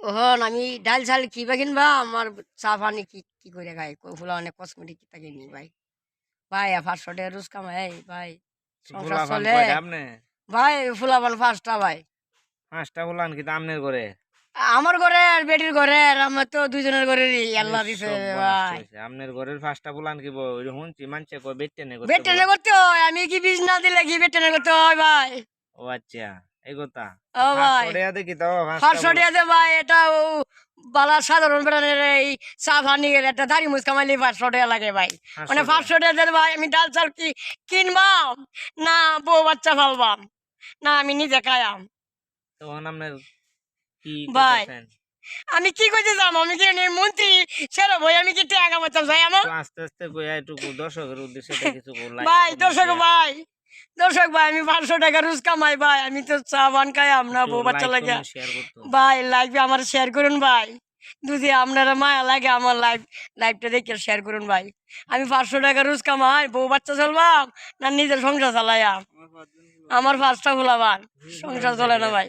ওহন আমি ডাল চাল কিবা কিনবা আমার চা পানি কি কি করে খাই ফুলা অনেক কসমেটিক কিতা কিনি ভাই ভাই 500 টাকা রোজ কামাই ভাই সংসার ফুলাফান চলে কয়টা আপনি? ভাই ফুলাবান 5টা ভাই 5টা ফুলান কিন্তু আমনের ঘরে আমার ঘরে আর বেটির ঘরে আর আমার তো দুইজনের ঘরেরই আল্লাহ দিছে সর্বনাশ ভাই হইছে। আমনের ঘরের 5টা ফুলান কি ওই শুনছি মানছে কয় বেটেনে করতে বেটেনে বলা। করতে হয় আমি কি বীজ না দিলে কি বেটেনে করতে হয় ভাই ও আচ্ছা, এই কথা। ও 500 ভাই টাকা দেখি তো 5টা 500 টাকা দে ভাই এটা ও বালা সাধারণ বেড়ানের এই চা পানি একটা দাড়ি মুছ কামাইলে 500 টাকা লাগে ভাই মানে 500 500 টাকা দে ভাই আমি ডাল চাল কি কিনবাম না বউ বাচ্চা ফালবাম না আমি নিজে খায়াম তখন আপনার কি ভাই করতেছেন? আমি কি করতে যাম আমি কি এনে মন্ত্রী সেরা ভাই আমি কি টাকা কামাতাম ভাই আমার তো আস্তে আস্তে কইয়া একটু দর্শকের উদ্দেশ্যে এটা কিছু লাইক ভাই কমেন্ট দর্শক শেয়ার ভাই দর্শক ভাই আমি 500 টাকা রোজ কামাই ভাই আমি তো চা বান খাইয়াম না একটু বউ বাচ্চা লাইক লাগে কমেন্ট শেয়ার করতো। ভাই লাইভ আমার শেয়ার করুন ভাই যদি আপনারা মায়া লাগে আমার লাইভটা দেখে শেয়ার করুন ভাই আমি 500 টাকা রোজ কামাই বউ বাচ্চা চলবাম না নিজের সংসার চালাইয়াম আমার 5টা ফুলাবান সংসার চলে না ভাই